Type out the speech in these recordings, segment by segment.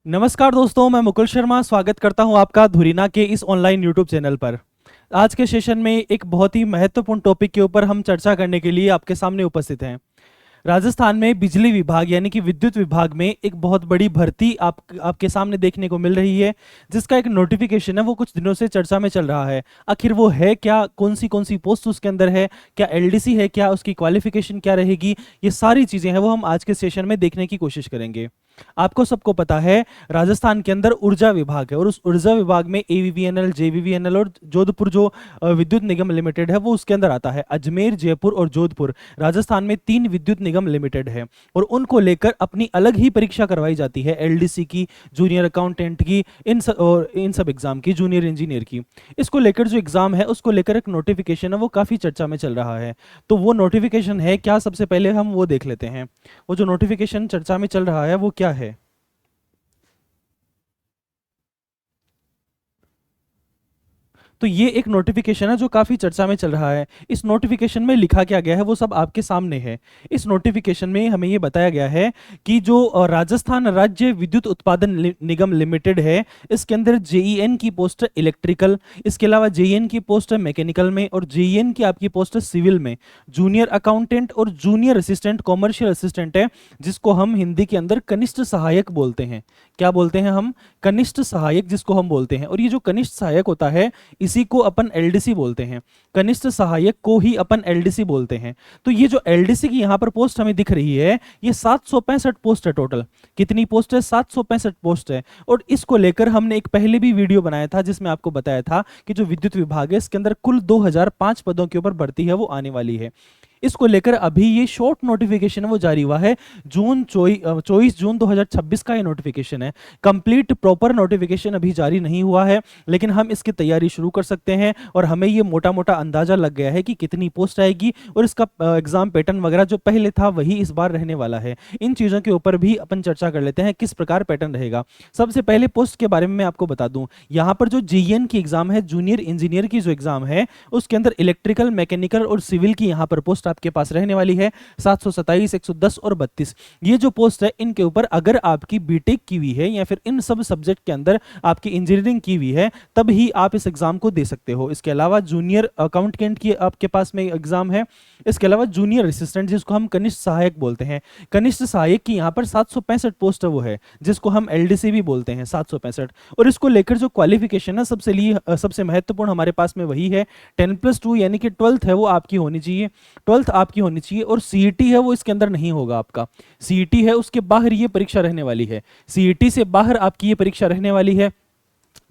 नमस्कार दोस्तों, मैं मुकुल शर्मा स्वागत करता हूं आपका धुरीना के इस ऑनलाइन यूट्यूब चैनल पर। आज के सेशन में एक बहुत ही महत्वपूर्ण टॉपिक के ऊपर हम चर्चा करने के लिए आपके सामने उपस्थित हैं। राजस्थान में बिजली विभाग यानी कि विद्युत विभाग में एक बहुत बड़ी भर्ती आपके सामने देखने को मिल रही है, जिसका एक नोटिफिकेशन है वो कुछ दिनों से चर्चा में चल रहा है। आखिर वो है क्या, कौन सी पोस्ट उसके अंदर है, क्या एलडीसी है, क्या उसकी क्वालिफिकेशन क्या रहेगी, ये सारी चीजें हैं वो हम आज के सेशन में देखने की कोशिश करेंगे। आपको सबको पता है राजस्थान के अंदर ऊर्जा विभाग है और उस ऊर्जा विभाग में एवीवीएनएल, जेवीवीएनएल और जोधपुर जो विद्युत निगम लिमिटेड है वो उसके अंदर आता है। अजमेर, जयपुर और जोधपुर राजस्थान में 3 विद्युत निगम लिमिटेड है और उनको लेकर अपनी अलग ही परीक्षा करवाई जाती है, एलडीसी की, जूनियर अकाउंटेंट की, इन सब एग्जाम की, जूनियर इंजीनियर की। इसको लेकर जो एग्जाम है उसको लेकर एक नोटिफिकेशन है वो काफी चर्चा में चल रहा है। तो वो नोटिफिकेशन है क्या, सबसे पहले हम वो देख लेते हैं। वो जो नोटिफिकेशन चर्चा में चल रहा है वो क्या है। तो ये एक नोटिफिकेशन है जो काफी चर्चा में चल रहा है। इस नोटिफिकेशन में लिखा क्या गया है वो सब आपके सामने है। इस नोटिफिकेशन में हमें ये बताया गया है कि जो राजस्थान राज्य विद्युत उत्पादन निगम लिमिटेड है, इसके अंदर जेईएन की पोस्ट है इलेक्ट्रिकल, इसके अलावा जेईएन की पोस्ट है मैकेनिकल में और जेईएन की आपकी पोस्ट है सिविल में। जूनियर अकाउंटेंट और जूनियर असिस्टेंट, कॉमर्शियल असिस्टेंट है, जिसको हम हिंदी के अंदर कनिष्ठ सहायक बोलते हैं। क्या बोलते हैं हम? कनिष्ठ सहायक, जिसको हम बोलते हैं। और ये जो कनिष्ठ सहायक होता है इसी को अपन एलडीसी बोलते हैं। कनिष्ठ सहायक को ही अपन एलडीसी बोलते हैं। तो ये जो एलडीसी की यहां पर पोस्ट हमें दिख रही है, ये 765 पोस्ट है टोटल। कितनी पोस्ट है? 765 पोस्ट है। और इसको लेकर हमने एक पहले भी वीडियो बनाया था जिसमें आपको बताया था कि जो विद्युत विभाग है इसके अंदर कुल 2005 पदों के ऊपर भर्ती है वो आने वाली है। इसको लेकर अभी ये शॉर्ट नोटिफिकेशन है वो जारी हुआ है। 24 जून 2026 का ये नोटिफिकेशन है। कंप्लीट प्रॉपर नोटिफिकेशन अभी जारी नहीं हुआ है, लेकिन हम इसकी तैयारी शुरू कर सकते हैं और हमें ये मोटा मोटा अंदाजा लग गया है कि कितनी पोस्ट आएगी और इसका एग्जाम पैटर्न वगैरह जो पहले था वही इस बार रहने वाला है। इन चीज़ों के ऊपर भी अपन चर्चा कर लेते हैं किस प्रकार पैटर्न रहेगा। सबसे पहले पोस्ट के बारे में मैं आपको बता दूं, यहाँ पर जो जीएन की एग्जाम है, जूनियर इंजीनियर की जो एग्जाम है, उसके अंदर इलेक्ट्रिकल, मैकेनिकल और सिविल की यहाँ पर पोस्ट आपके पास रहने वाली है। 727, 110 और 32 ये जो पोस्ट है, इनके ऊपर अगर आपकी बीटेक की हुई है या फिर इन सब सब्जेक्ट के अंदर आपकी इंजीनियरिंग की हुई है तब ही आप इस एग्जाम को दे सकते हो। इसके अलावा जूनियर अकाउंटेंट की आपके पास में एग्जाम है। इसके अलावा जूनियर असिस्टेंट, जिसको हम कनिष्ठ सहायक बोलते हैं, कनिष्ठ सहायक की यहाँ पर 765 पोस्ट है वो है, जिसको हम एलडीसी भी बोलते हैं, 765। और इसको लेकर जो क्वालिफिकेशन है सबसे महत्वपूर्ण हमारे पास में वही है 10+2 यानी कि 12th है वो आपकी होनी चाहिए। 12th आपकी होनी चाहिए और सीईटी है वो इसके अंदर नहीं होगा आपका। सीईटी है उसके बाहर ये परीक्षा रहने वाली है। सीईटी से बाहर आपकी ये परीक्षा रहने वाली है।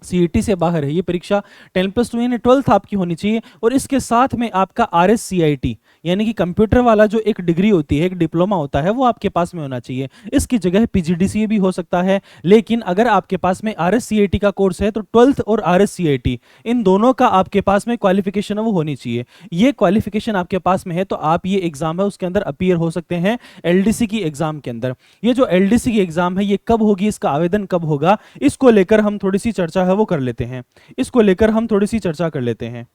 सीईटी से बाहर है ये परीक्षा। 10+2 यानी 12th आपकी होनी चाहिए और इसके साथ में आपका आरएससीआईटी यानी कि कंप्यूटर वाला जो एक डिग्री होती है, एक डिप्लोमा होता है, वो आपके पास में होना चाहिए। इसकी जगह पीजीडीसीए भी हो सकता है, लेकिन अगर आपके पास में आरएससीआईटी का कोर्स है तो 12th और आरएससीआईटी इन दोनों का आपके पास में क्वालिफिकेशन है वो होनी चाहिए। ये क्वालिफिकेशन आपके पास में है तो आप ये एग्जाम है उसके अंदर अपीयर हो सकते हैं एलडीसी की एग्जाम के अंदर। ये जो एलडीसी की एग्जाम है ये कब होगी, इसका आवेदन कब होगा, इसको लेकर हम थोड़ी सी चर्चा है वो कर लेते हैं। इसको लेकर हम थोड़ी सी चर्चा कर लेते हैं।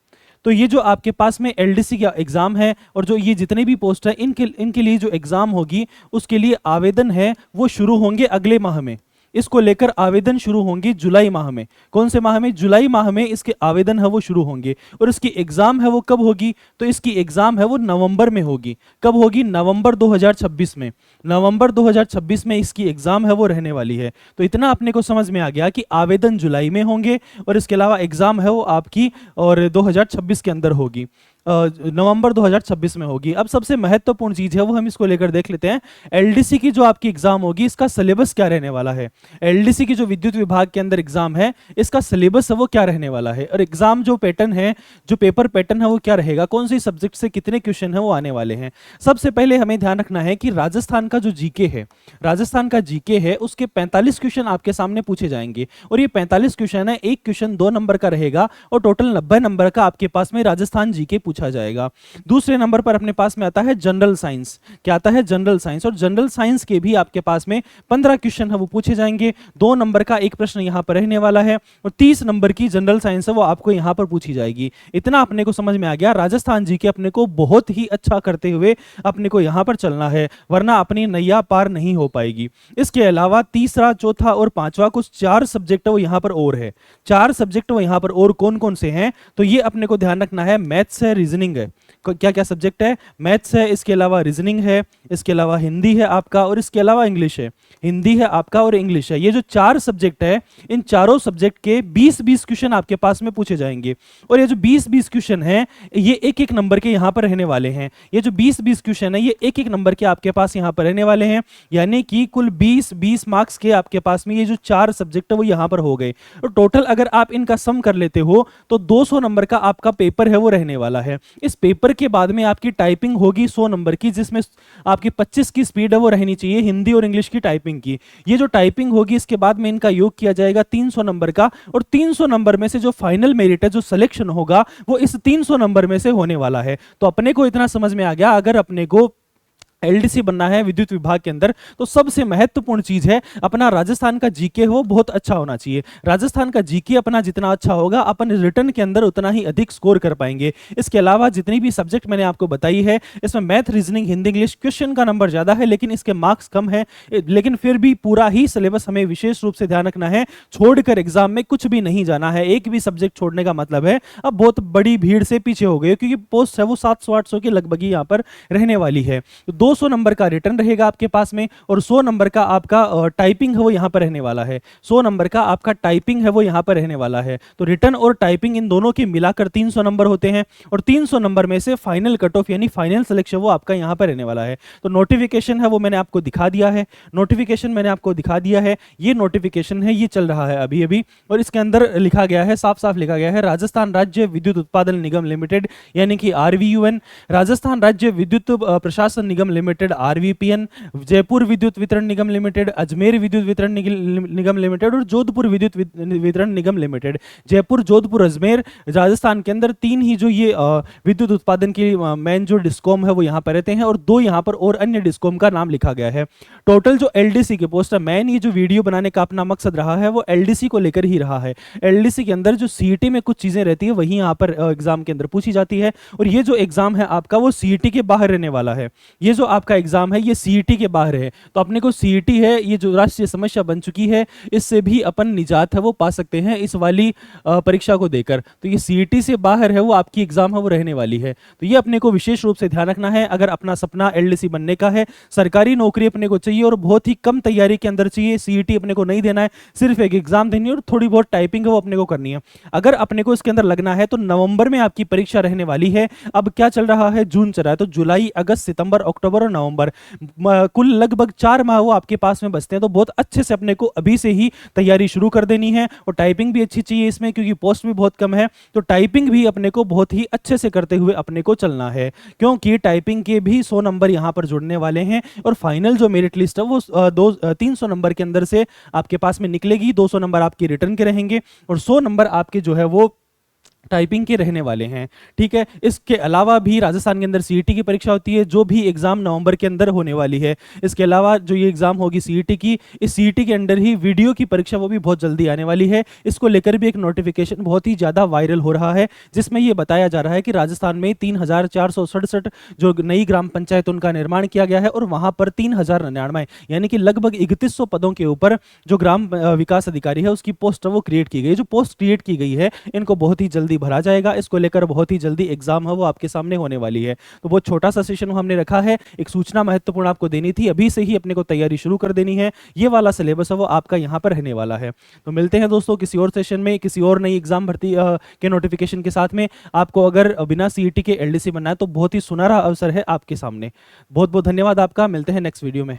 तो ये जो आपके पास में एलडीसी का एग्जाम है और जो ये जितने भी पोस्ट है इनके लिए जो एग्जाम होगी उसके लिए आवेदन है वो शुरू होंगे अगले माह में। इसको लेकर आवेदन शुरू होंगे जुलाई माह में। कौन से माह में? जुलाई माह में इसके आवेदन है वो शुरू होंगे। और इसकी एग्जाम है वो कब होगी? तो इसकी एग्जाम है वो नवंबर में होगी। कब होगी? नवंबर 2026 में। नवंबर 2026 में इसकी एग्जाम है वो रहने वाली है। तो इतना अपने को समझ में आ गया कि आवेदन जुलाई में होंगे और इसके अलावा एग्जाम है वो आपकी और 2026 के अंदर होगी, नवंबर 2026 में होगी। अब सबसे महत्वपूर्ण चीज है वो हम इसको लेकर देख लेते हैं। एलडीसी की जो आपकी एग्जाम होगी इसका सिलेबस क्या रहने वाला है। एलडीसी की जो विद्युत विभाग के अंदर एग्जाम है इसका सिलेबस है वो क्या रहने वाला है और एग्जाम जो पैटर्न है, जो पेपर पैटर्न है वो क्या रहेगा, कौन सी सब्जेक्ट से कितने क्वेश्चन है वो आने वाले हैं। सबसे पहले हमें ध्यान रखना है कि राजस्थान का जो जीके है, राजस्थान का जीके है उसके 45 क्वेश्चन आपके सामने पूछे जाएंगे और ये 45 क्वेश्चन है, एक क्वेश्चन 2 नंबर का रहेगा और टोटल 90 नंबर का आपके पास में राजस्थान जीके पूछा जाएगा। दूसरे नंबर पर अपने पास में आता है जनरल साइंस। क्या आता है? General science. और जनरल साइंस के भी आपके पास में 15 क्वेश्चन है वो पूछे जाएंगे। 2 नंबर का एक प्रश्न यहां पर रहने वाला है और 30 नंबर की जनरल साइंस है वो आपको यहां पर पूछी जाएगी। इतना अपने को समझ में आ गया। राजस्थान जी के अपने को बहुत ही अच्छा करते हुए अपने को यहां पर चलना है, वरना अपनी नैया पार नहीं हो पाएगी। इसके अलावा तीसरा, चौथा और पांचवा कुछ 4 सब्जेक्ट वो यहां पर और है। 4 सब्जेक्ट वो यहां पर और कौन कौन से हैं? तो ये अपने को ध्यान रखना है। मैथ्स है, रीजनिंग है। क्या क्या सब्जेक्ट है? मैथ्स है, इसके अलावा रीजनिंग है, इसके अलावा हिंदी है आपका, और इसके अलावा इंग्लिश है। हिंदी है आपका और इंग्लिश है। ये जो 4 सब्जेक्ट है, इन चारों सब्जेक्ट के 20-20 क्वेश्चन आपके पास में पूछे जाएंगे। और ये जो 20-20 क्वेश्चन है, ये एक एक नंबर के यहां पर रहने वाले हैं। ये जो 20-20 क्वेश्चन है, ये एक एक नंबर के आपके पास यहां पर रहने वाले हैं। यानी कि कुल 20-20 मार्क्स के आपके पास में ये जो 4 सब्जेक्ट है वो यहां पर हो गए। तो टोटल अगर आप इनका सम कर लेते हो तो 200 नंबर का आपका पेपर है वो रहने वाला है। इस पेपर के बाद में आपकी टाइपिंग होगी 100 नंबर की, जिसमें आपकी 25 की स्पीड है वो रहनी चाहिए हिंदी और इंग्लिश की टाइपिंग की। ये जो टाइपिंग होगी, इसके बाद में इनका योग किया जाएगा 300 नंबर का, और 300 नंबर में से जो फाइनल मेरिट है, जो सिलेक्शन होगा, वो इस 300 नंबर में से होने वाला है। तो अपने को इतना समझ में आ गया, अगर अपने को एलडीसी बनना है विद्युत विभाग के अंदर, तो सबसे महत्वपूर्ण चीज है अपना राजस्थान का जीके हो बहुत अच्छा होना चाहिए। राजस्थान का जीके अपना जितना अच्छा होगा, अपन रिटर्न के अंदर उतना ही अधिक स्कोर कर पाएंगे। इसके अलावा जितनी भी सब्जेक्ट मैंने आपको बताई है, इसमें math, reasoning, Hindi, English question का नंबर ज्यादा है, लेकिन इसके मार्क्स कम है। लेकिन फिर भी पूरा ही सिलेबस हमें विशेष रूप से ध्यान रखना है। छोड़कर एग्जाम में कुछ भी नहीं जाना है। एक भी सब्जेक्ट छोड़ने का मतलब है अब बहुत बड़ी भीड़ से पीछे हो गए, क्योंकि पोस्ट है वो 700-800 के लगभग ही यहाँ पर रहने वाली है। तो 200 नंबर का रिटर्न रहेगा आपके पास में, और 100 नंबर का आपका टाइपिंग है वो यहां पर रहने वाला है। 100 नंबर का आपका टाइपिंग है वो यहां पर रहने वाला है। तो रिटर्न और टाइपिंग इन दोनों के मिलाकर 300 नंबर होते हैं, और 300 नंबर में से फाइनल कट ऑफ यानी फाइनल सिलेक्शन वो आपका यहां पर रहने वाला है। तो नोटिफिकेशन है वो मैंने आपको दिखा दिया है। नोटिफिकेशन मैंने आपको दिखा दिया है। ये नोटिफिकेशन है, ये चल रहा है अभी अभी, और इसके अंदर लिखा गया है, साफ साफ लिखा गया है, राजस्थान राज्य विद्युत उत्पादन निगम लिमिटेड यानी कि RVUN, राजस्थान राज्य विद्युत प्रशासन निगम लिमिटेड RVPN, जयपुर विद्युत वितरण निगम लिमिटेड, अजमेर विद्युत वितरण निगम लिमिटेड, और जोधपुर विद्युत वितरण निगम लिमिटेड। जयपुर, जोधपुर, अजमेर राजस्थान के अंदर 3 ही जो ये विद्युत उत्पादन की मेन जो डिस्कॉम है वो यहाँ पर रहते हैं, और 2 यहाँ पर और अन्य डिस्कॉम का नाम लिखा गया है। टोटल जो LDC के पोस्ट है, मैन ये जो वीडियो बनाने का अपना मकसद रहा है वो LDC को लेकर ही रहा है। LDC के अंदर जो CET में कुछ चीजें रहती है वही यहाँ पर एग्जाम के अंदर पूछी जाती है, और ये जो एग्जाम है आपका वो CET के बाहर रहने वाला है। ये जो आपका एग्जाम है ये CET के बाहर है। तो अपने को CET है, ये जो राष्ट्रीय समस्या बन चुकी है, इससे भी अपन निजात है वो पा सकते हैं इस वाली परीक्षा को देकर। तो ये CET से बाहर है वो आपकी एग्जाम है वो रहने वाली है। तो ये अपने को विशेष रूप से ध्यान रखना है। अगर अपना सपना LDC बनने का है, सरकारी नौकरी अपने को चाहिए और बहुत ही कम तैयारी के अंदर चाहिए, CET अपने को नहीं देना है, सिर्फ एक एग्जाम देनी है और थोड़ी बहुत टाइपिंग है वो अपने को करनी है। अगर अपने को इसके अंदर लगना है तो नवंबर में आपकी परीक्षा रहने वाली है। अब क्या चल रहा है? जून चल रहा है, तो जुलाई, अगस्त, सितंबर, अक्टूबर और नवंबर, कुल लगभग 4 माह वो आपके पास में बचते हैं। तो बहुत अच्छे से अपने को अभी से ही तैयारी शुरू कर देनी है, और टाइपिंग भी अच्छी चाहिए इसमें, क्योंकि पोस्ट भी बहुत कम है। तो टाइपिंग भी अपने को बहुत ही अच्छे से करते हुए अपने को चलना है, क्योंकि टाइपिंग के भी 100 नंबर यहां पर जुड़ने वाले हैं, और फाइनल जो मेरिट लिस्ट है वो 300 नंबर के अंदर से आपके पास में निकलेगी। 200 नंबर आपके रिटर्न के रहेंगे, और 100 नंबर आपके जो है वो टाइपिंग के रहने वाले हैं। ठीक है, इसके अलावा भी राजस्थान के अंदर CET की परीक्षा होती है, जो भी एग्जाम नवंबर के अंदर होने वाली है। इसके अलावा जो ये एग्जाम होगी CET की, इस CET के अंदर ही वीडियो की परीक्षा वो भी बहुत जल्दी आने वाली है। इसको लेकर भी एक नोटिफिकेशन बहुत ही ज्यादा वायरल हो रहा है, जिसमें ये बताया जा रहा है कि राजस्थान में 3467 जो नई ग्राम पंचायत उनका निर्माण किया गया है, और वहां पर 3099 यानी कि लगभग 3100 पदों के ऊपर जो ग्राम विकास अधिकारी है उसकी पोस्ट वो क्रिएट की गई। जो पोस्ट क्रिएट की गई है इनको बहुत ही जल्दी भरा जाएगा। इसको लेकर बहुत ही जल्दी एग्जाम है वो आपके सामने होने वाली है। तो बहुत छोटा सा सेशन हमने रखा है, एक सूचना महत्वपूर्ण आपको देनी थी, अभी से ही अपने को तैयारी शुरू कर देनी है। ये वाला सिलेबस है वो आपका यहाँ पर रहने वाला है। तो मिलते हैं दोस्तों किसी और सेशन में, किसी और नई एग्जाम भर्ती के नोटिफिकेशन के साथ में। आपको अगर बिना CET के LDC बनना है तो बहुत ही सुनहरा अवसर है आपके सामने। बहुत बहुत धन्यवाद आपका, मिलते हैं नेक्स्ट वीडियो में।